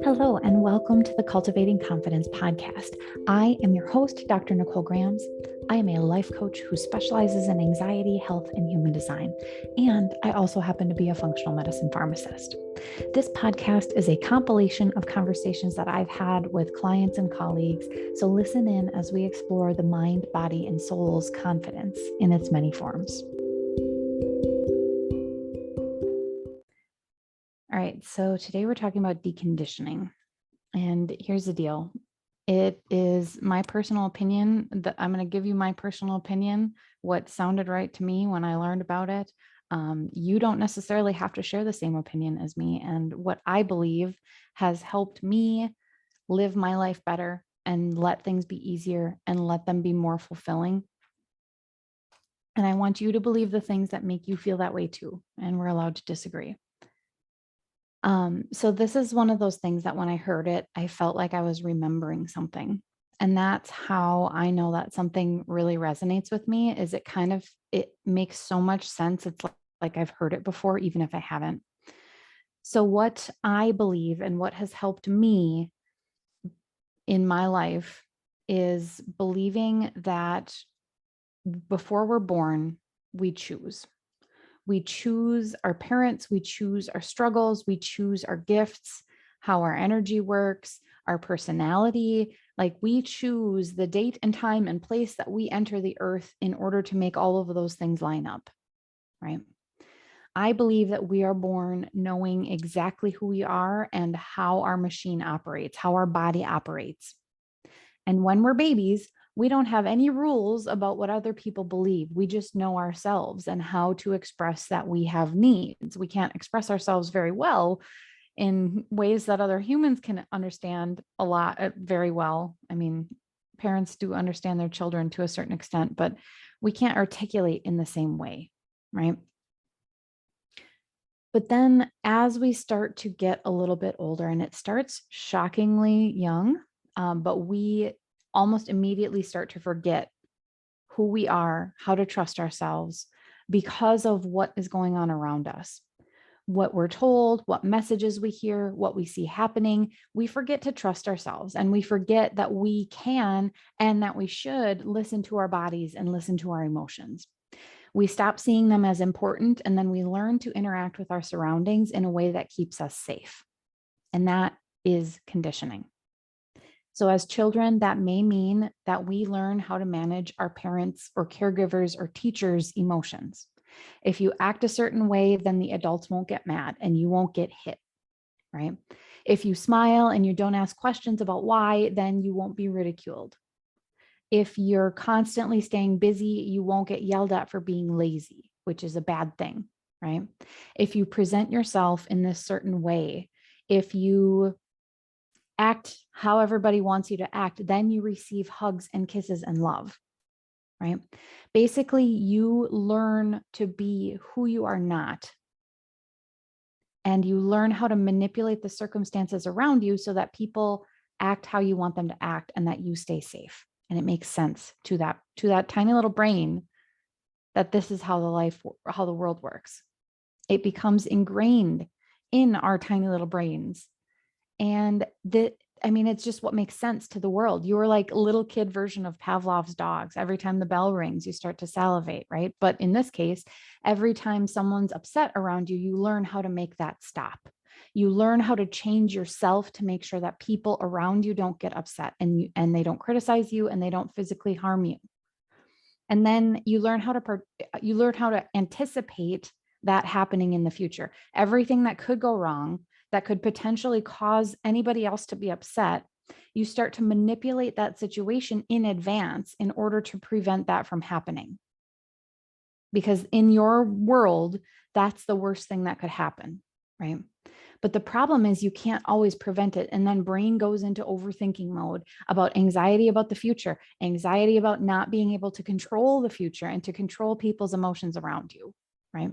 Hello, and welcome to the Cultivating Confidence podcast. I am your host, Dr. Nicole Grams. I am a life coach who specializes in anxiety, health, and human design. And I also happen to be a functional medicine pharmacist. This podcast is a compilation of conversations that I've had with clients and colleagues. So listen in as we explore the mind, body, and soul's confidence in its many forms. All right, so today we're talking about deconditioning. And here's the deal. It is my personal opinion that I'm going to give you my personal opinion, what sounded right to me when I learned about it. You don't necessarily have to share the same opinion as me. And what I believe has helped me live my life better and let things be easier and let them be more fulfilling. And I want you to believe the things that make you feel that way too. And we're allowed to disagree. So this is one of those things that when I heard it, I felt like I was remembering something. And that's how I know that something really resonates with me, is it makes so much sense. It's like I've heard it before, even if I haven't. So what I believe and what has helped me in my life is believing that before we're born, we choose. We choose our parents, we choose our struggles, we choose our gifts, how our energy works, our personality. Like we choose the date and time and place that we enter the earth in order to make all of those things line up, right? I believe that we are born knowing exactly who we are and how our machine operates, how our body operates. And when we're babies, we don't have any rules about what other people believe. We just know ourselves and how to express that we have needs. We can't express ourselves very well in ways that other humans can understand a lot, very well. I mean, parents do understand their children to a certain extent, but we can't articulate in the same way, right? But then as we start to get a little bit older, and it starts shockingly young, but we almost immediately start to forget who we are, how to trust ourselves because of what is going on around us, what we're told, what messages we hear, what we see happening. We forget to trust ourselves, and we forget that we can and that we should listen to our bodies and listen to our emotions. We stop seeing them as important, and then we learn to interact with our surroundings in a way that keeps us safe. And that is conditioning. So as children, that may mean that we learn how to manage our parents' or caregivers' or teachers' emotions. If you act a certain way, then the adults won't get mad and you won't get hit, right? If you smile and you don't ask questions about why, then you won't be ridiculed. If you're constantly staying busy, you won't get yelled at for being lazy, which is a bad thing, right? If you present yourself in this certain way, if you act how everybody wants you to act, then you receive hugs and kisses and love, right? Basically, you learn to be who you are not. And you learn how to manipulate the circumstances around you so that people act how you want them to act and that you stay safe. And it makes sense to that tiny little brain that this is how the world works. It becomes ingrained in our tiny little brains. And it's just what makes sense to the world. You're like a little kid version of Pavlov's dogs. Every time the bell rings, you start to salivate, right? But in this case, every time someone's upset around you, you learn how to make that stop. You learn how to change yourself to make sure that people around you don't get upset and they don't criticize you and they don't physically harm you. And then you learn how to anticipate that happening in the future. Everything that could go wrong, that could potentially cause anybody else to be upset, you start to manipulate that situation in advance in order to prevent that from happening. Because in your world, that's the worst thing that could happen, right? But the problem is you can't always prevent it. And then brain goes into overthinking mode about anxiety about the future, anxiety about not being able to control the future and to control people's emotions around you, right?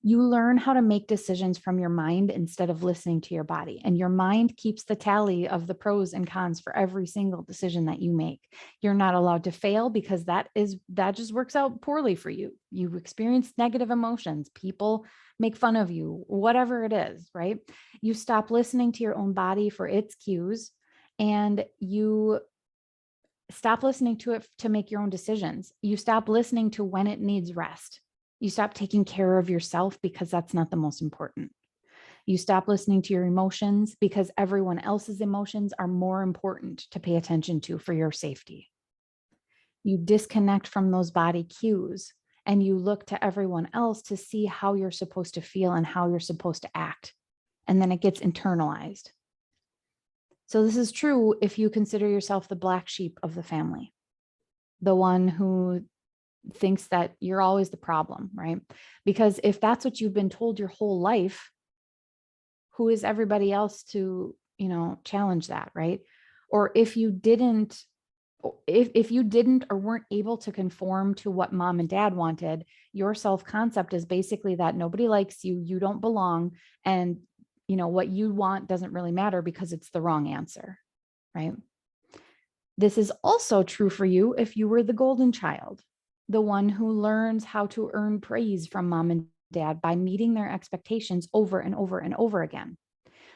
You learn how to make decisions from your mind instead of listening to your body. And your mind keeps the tally of the pros and cons for every single decision that you make. You're not allowed to fail because that just works out poorly for you. You experience negative emotions. People make fun of you, whatever it is, right? You stop listening to your own body for its cues, and you stop listening to it to make your own decisions. You stop listening to when it needs rest. You stop taking care of yourself because that's not the most important. You stop listening to your emotions because everyone else's emotions are more important to pay attention to for your safety. You disconnect from those body cues and you look to everyone else to see how you're supposed to feel and how you're supposed to act. And then it gets internalized. So this is true if you consider yourself the black sheep of the family, the one who thinks that you're always the problem, right? Because if that's what you've been told your whole life, who is everybody else to, challenge that, right? Or if you didn't, if you didn't or weren't able to conform to what mom and dad wanted, your self-concept is basically that nobody likes you, you don't belong, and what you want doesn't really matter because it's the wrong answer, right? This is also true for you if you were the golden child, the one who learns how to earn praise from mom and dad by meeting their expectations over and over and over again.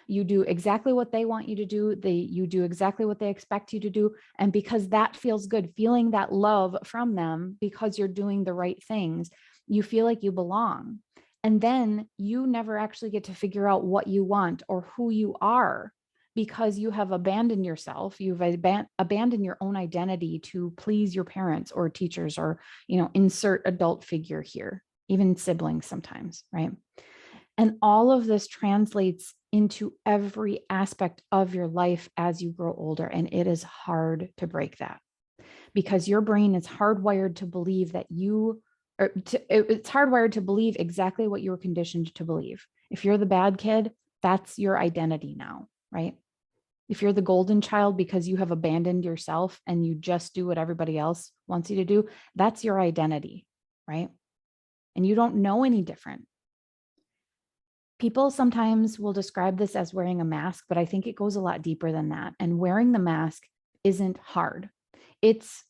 You do exactly what they want you to do. You do exactly what they expect you to do. And because that feels good, feeling that love from them because you're doing the right things, you feel like you belong. And then you never actually get to figure out what you want or who you are because you have abandoned yourself. You've abandoned your own identity to please your parents or teachers or, insert adult figure here, even siblings sometimes, right? And all of this translates into every aspect of your life as you grow older. And it is hard to break that because your brain is hardwired to believe that it's hardwired to believe exactly what you were conditioned to believe. If you're the bad kid, that's your identity now, right? If you're the golden child because you have abandoned yourself and you just do what everybody else wants you to do, that's your identity, right? And you don't know any different. People sometimes will describe this as wearing a mask, but I think it goes a lot deeper than that. And wearing the mask isn't hard. It's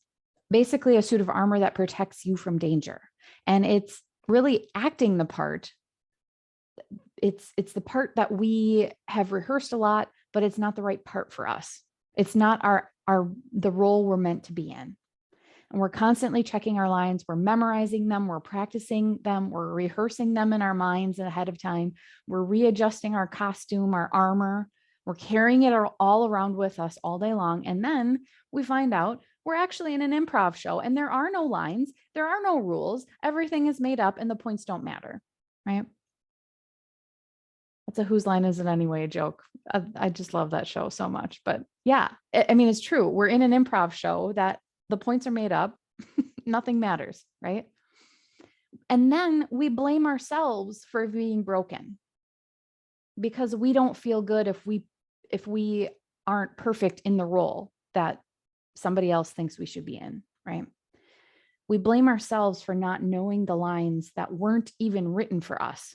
basically a suit of armor that protects you from danger. And it's really acting the part. It's the part that we have rehearsed a lot, but it's not the right part for us. It's not the role we're meant to be in. And we're constantly checking our lines. We're memorizing them. We're practicing them. We're rehearsing them in our minds ahead of time. We're readjusting our costume, our armor. We're carrying it all around with us all day long. And then we find out we're actually in an improv show and there are no lines. There are no rules. Everything is made up and the points don't matter, right? That's a whose line is it anyway joke. I just love that show so much. But yeah, I mean, it's true. We're in an improv show that the points are made up. Nothing matters, right? And then we blame ourselves for being broken because we don't feel good if we aren't perfect in the role that somebody else thinks we should be in, right? We blame ourselves for not knowing the lines that weren't even written for us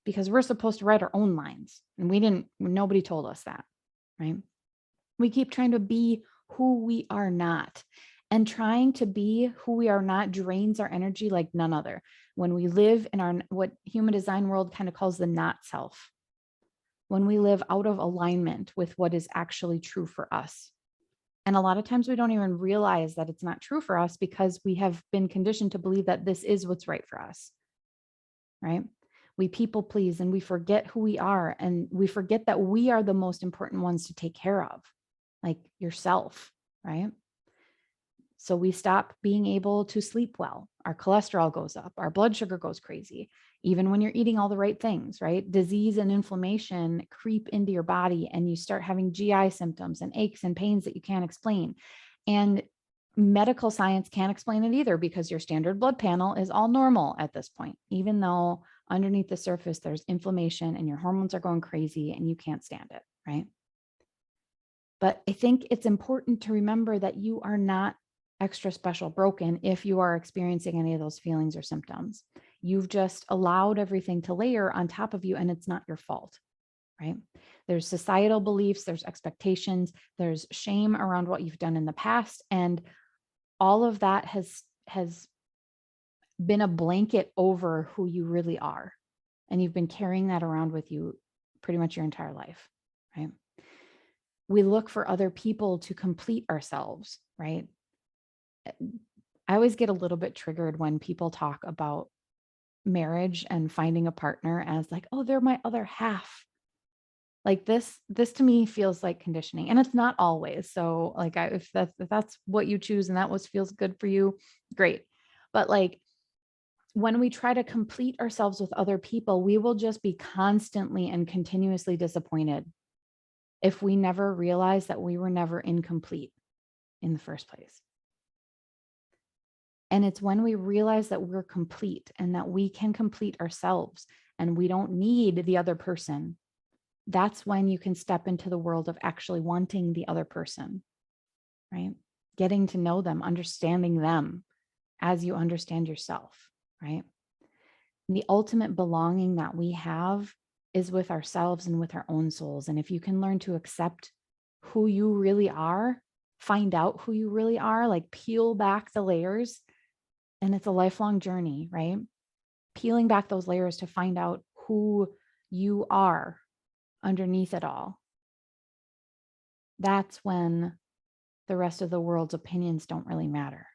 because we're supposed to write our own lines and nobody told us that, right? We keep trying to be who we are not. And trying to be who we are not drains our energy like none other. When we live in our, what human design world kind of calls the not self, when we live out of alignment with what is actually true for us. And a lot of times we don't even realize that it's not true for us because we have been conditioned to believe that this is what's right for us, right? We people please and we forget who we are and we forget that we are the most important ones to take care of, like yourself, right? So we stop being able to sleep well. Our cholesterol goes up. Our blood sugar goes crazy, even when you're eating all the right things, right? Disease and inflammation creep into your body and you start having GI symptoms and aches and pains that you can't explain. And medical science can't explain it either because your standard blood panel is all normal at this point, even though underneath the surface, there's inflammation and your hormones are going crazy and you can't stand it, right? But I think it's important to remember that you are not extra special broken if you are experiencing any of those feelings or symptoms. You've just allowed everything to layer on top of you, and it's not your fault, right? There's societal beliefs, there's expectations, there's shame around what you've done in the past. And all of that has been a blanket over who you really are. And you've been carrying that around with you pretty much your entire life, right? We look for other people to complete ourselves, right? I always get a little bit triggered when people talk about marriage and finding a partner as like, oh, they're my other half. Like this to me feels like conditioning, and it's not always. So like if that's what you choose and that what feels good for you, great. But like when we try to complete ourselves with other people, we will just be constantly and continuously disappointed if we never realize that we were never incomplete in the first place. And it's when we realize that we're complete and that we can complete ourselves and we don't need the other person, that's when you can step into the world of actually wanting the other person, right? Getting to know them, understanding them as you understand yourself, right? And the ultimate belonging that we have is with ourselves and with our own souls. And if you can learn to accept who you really are, find out who you really are, like peel back the layers, and it's a lifelong journey, right? Peeling back those layers to find out who you are underneath it all. That's when the rest of the world's opinions don't really matter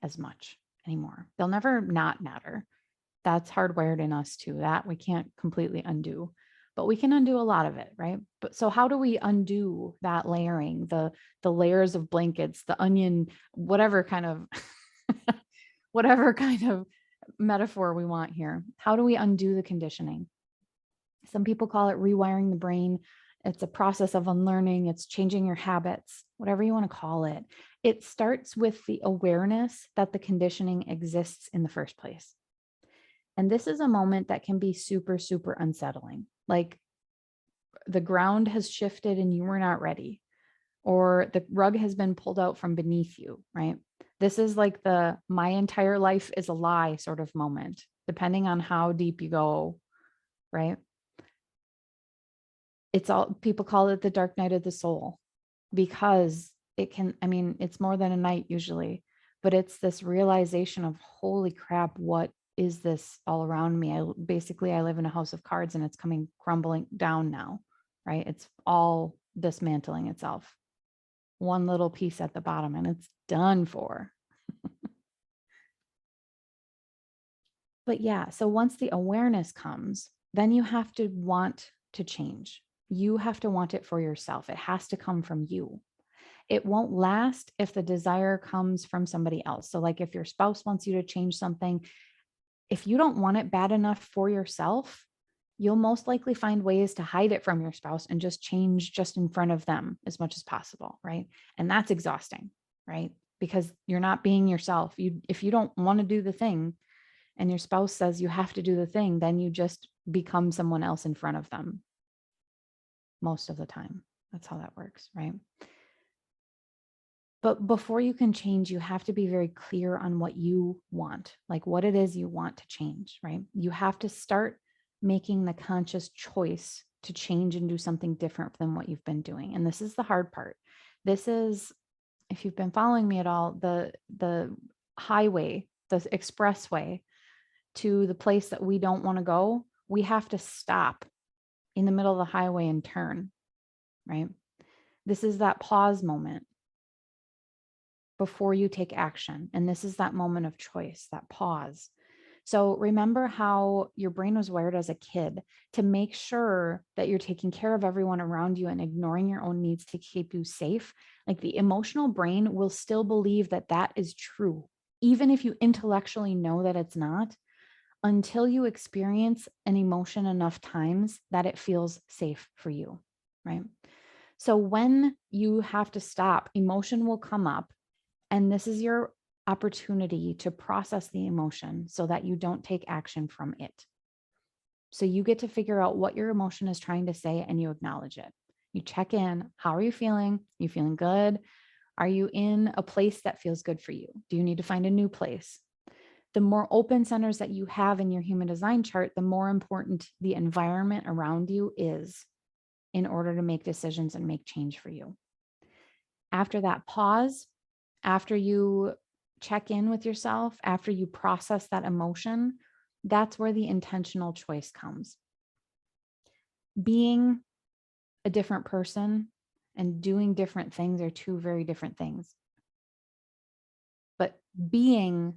as much anymore. They'll never not matter. That's hardwired in us too. That we can't completely undo, but we can undo a lot of it, right? But so how do we undo that layering, the layers of blankets, the onion, whatever kind of whatever kind of metaphor we want here? How do we undo the conditioning? Some people call it rewiring the brain. It's a process of unlearning. It's changing your habits, whatever you want to call it. It starts with the awareness that the conditioning exists in the first place. And this is a moment that can be super, super unsettling. Like the ground has shifted and you were not ready, or the rug has been pulled out from beneath you, right? This is like the my entire life is a lie sort of moment, depending on how deep you go, right? It's all, people call it the dark night of the soul because it can, I mean, it's more than a night usually, but it's this realization of holy crap, what is this all around me? I live in a house of cards and it's coming crumbling down now, right? It's all dismantling itself. One little piece at the bottom and it's done for. But yeah, so once the awareness comes, then you have to want to change. You have to want it for yourself. It has to come from you. It won't last if the desire comes from somebody else. So like if your spouse wants you to change something, if you don't want it bad enough for yourself, you'll most likely find ways to hide it from your spouse and just change just in front of them as much as possible, right? And that's exhausting, right? Because you're not being yourself. If you don't want to do the thing and your spouse says you have to do the thing, then you just become someone else in front of them most of the time. That's how that works, right? But before you can change, you have to be very clear on what you want, like what it is you want to change, right? You have to start making the conscious choice to change and do something different than what you've been doing. And this is the hard part. This is, if you've been following me at all, the highway, the expressway to the place that we don't want to go, we have to stop in the middle of the highway and turn, right? This is that pause moment before you take action. And this is that moment of choice, that pause. So remember how your brain was wired as a kid to make sure that you're taking care of everyone around you and ignoring your own needs to keep you safe. Like the emotional brain will still believe that that is true, even if you intellectually know that it's not, until you experience an emotion enough times that it feels safe for you, right? So when you have to stop, emotion will come up. And this is your opportunity to process the emotion so that you don't take action from it. So you get to figure out what your emotion is trying to say and you acknowledge it. You check in. How are you feeling? Are you feeling good? Are you in a place that feels good for you? Do you need to find a new place? The more open centers that you have in your human design chart, the more important the environment around you is in order to make decisions and make change for you. After that pause, after you check in with yourself, after you process that emotion, that's where the intentional choice comes. Being a different person and doing different things are two very different things. But being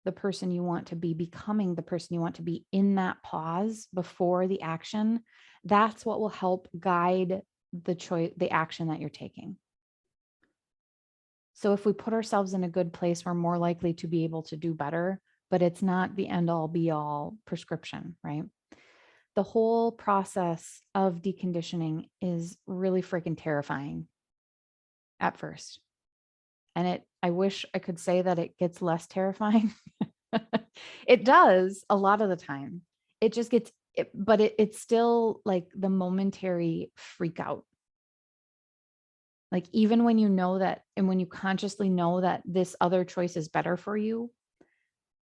the person you want to be, becoming the person you want to be in that pause before the action, that's what will help guide the choice, the action that you're taking. So if we put ourselves in a good place, we're more likely to be able to do better, but it's not the end all be all prescription, right? The whole process of deconditioning is really freaking terrifying at first. And I wish I could say that it gets less terrifying. It does a lot of the time. It just gets, but it's still like the momentary freak out. Like even when you know that, and when you consciously know that this other choice is better for you,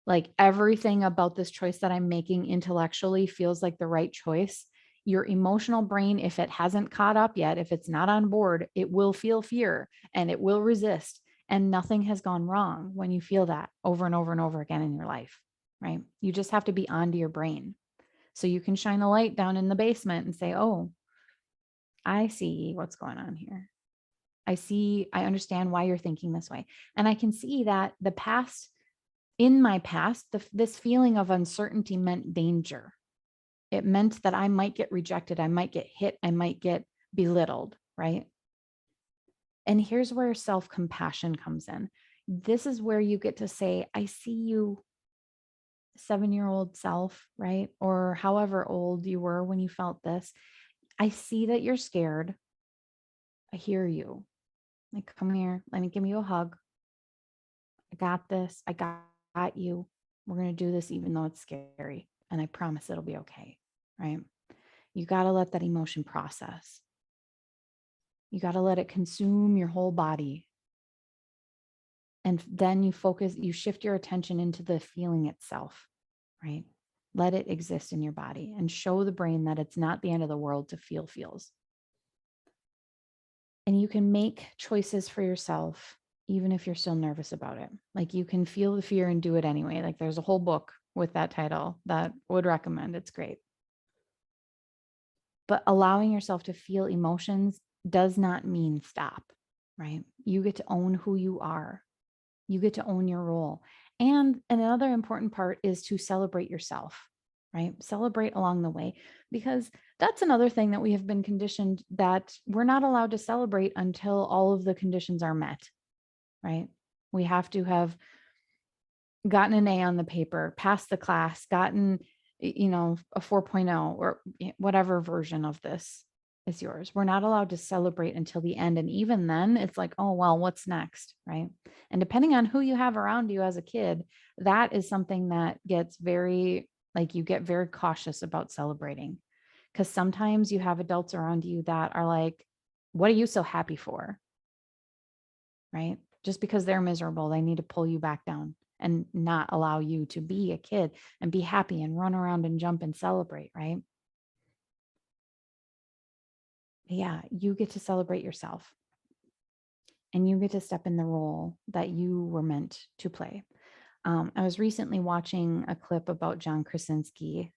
like everything about this choice that I'm making intellectually feels like the right choice. Your emotional brain, if it hasn't caught up yet, if it's not on board, it will feel fear and it will resist. And nothing has gone wrong when you feel that over and over and over again in your life, right? You just have to be onto your brain. So you can shine a light down in the basement and say, oh, I see what's going on here. I understand why you're thinking this way. And I can see that in my past, this feeling of uncertainty meant danger. It meant that I might get rejected. I might get hit. I might get belittled, right? And here's where self-compassion comes in. This is where you get to say, I see you, 7-year-old self, right? Or however old you were when you felt this. I see that you're scared. I hear you. Like, come here. Let me give you a hug. I got this. I got you. We're going to do this even though it's scary. And I promise it'll be okay, right? You got to let that emotion process. You got to let it consume your whole body. And then you shift your attention into the feeling itself, right? Let it exist in your body and show the brain that it's not the end of the world to feel feels. And you can make choices for yourself, even if you're still nervous about it. Like you can feel the fear and do it anyway. Like there's a whole book with that title that I would recommend. It's great. But allowing yourself to feel emotions does not mean stop, right? You get to own who you are. You get to own your role. And another important part is to celebrate yourself, right? Celebrate along the way, because that's another thing that we have been conditioned that we're not allowed to celebrate until all of the conditions are met, right? We have to have gotten an A on the paper, passed the class, gotten, a 4.0 or whatever version of this is yours. We're not allowed to celebrate until the end. And even then it's like, oh, well, what's next? Right. And depending on who you have around you as a kid, that is something that gets you get very cautious about celebrating, because sometimes you have adults around you that are like, what are you so happy for? Right. Just because they're miserable, they need to pull you back down and not allow you to be a kid and be happy and run around and jump and celebrate, right? Yeah, you get to celebrate yourself and you get to step in the role that you were meant to play. I was recently watching a clip about John Krasinski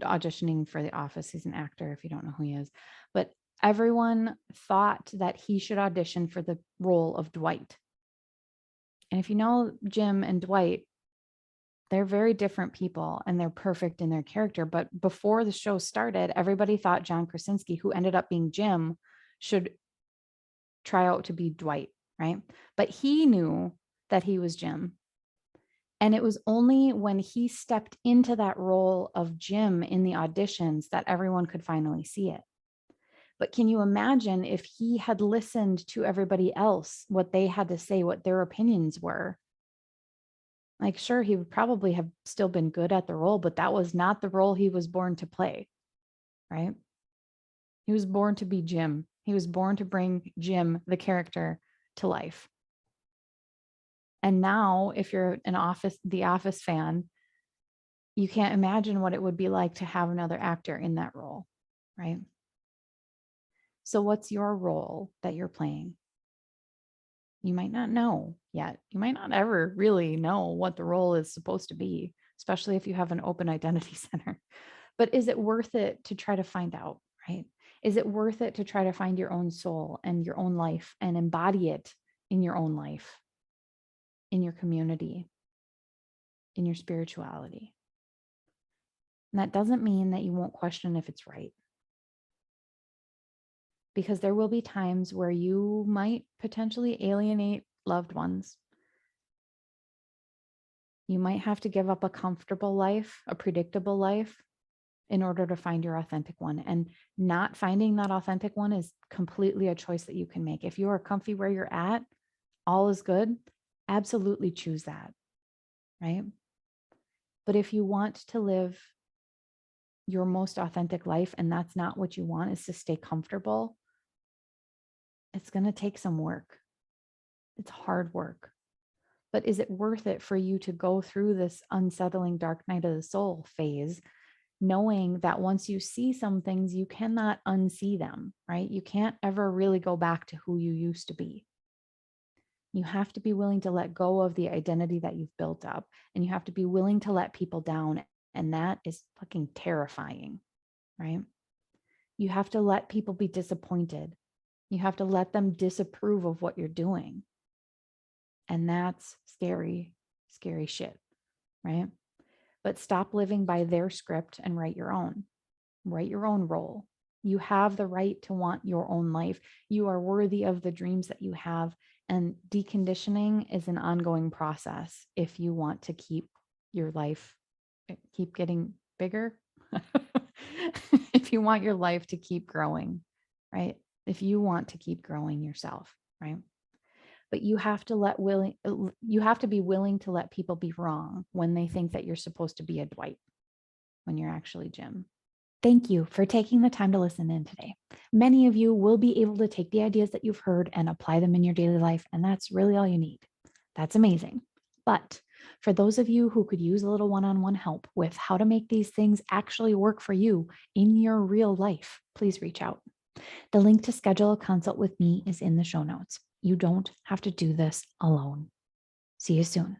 auditioning for The Office. He's an actor, if you don't know who he is, but everyone thought that he should audition for the role of Dwight. And if you know Jim and Dwight, they're very different people and they're perfect in their character. But before the show started, everybody thought John Krasinski, who ended up being Jim, should try out to be Dwight, right? But he knew that he was Jim. And it was only when he stepped into that role of Jim in the auditions that everyone could finally see it. But can you imagine if he had listened to everybody else, what they had to say, what their opinions were? Like, sure, he would probably have still been good at the role, but that was not the role he was born to play, right? He was born to be Jim. He was born to bring Jim, the character, to life. And now if you're the Office fan, you can't imagine what it would be like to have another actor in that role, right? So what's your role that you're playing? You might not know yet. You might not ever really know what the role is supposed to be, especially if you have an open identity center. But is it worth it to try to find out, right? Is it worth it to try to find your own soul and your own life and embody it in your own life, in your community, in your spirituality? And that doesn't mean that you won't question if it's right, because there will be times where you might potentially alienate loved ones. You might have to give up a comfortable life, a predictable life, in order to find your authentic one. And not finding that authentic one is completely a choice that you can make. If you are comfy where you're at, all is good, absolutely choose that, right? But if you want to live your most authentic life and that's not what you want, is to stay comfortable, it's going to take some work. It's hard work. But is it worth it for you to go through this unsettling dark night of the soul phase, knowing that once you see some things, you cannot unsee them, right? You can't ever really go back to who you used to be. You have to be willing to let go of the identity that you've built up, and you have to be willing to let people down. And that is fucking terrifying, right? You have to let people be disappointed. You have to let them disapprove of what you're doing. And that's scary, scary shit, right? But stop living by their script and write your own. Write your own role. You have the right to want your own life. You are worthy of the dreams that you have. And deconditioning is an ongoing process if you want to keep your life, keep getting bigger. If you want your life to keep growing, right? If you want to keep growing yourself, right? But you have to be willing to let people be wrong when they think that you're supposed to be a Dwight when you're actually Jim. Thank you for taking the time to listen in today. Many of you will be able to take the ideas that you've heard and apply them in your daily life, and that's really all you need. That's amazing. But for those of you who could use a little one-on-one help with how to make these things actually work for you in your real life, please reach out. The link to schedule a consult with me is in the show notes. You don't have to do this alone. See you soon.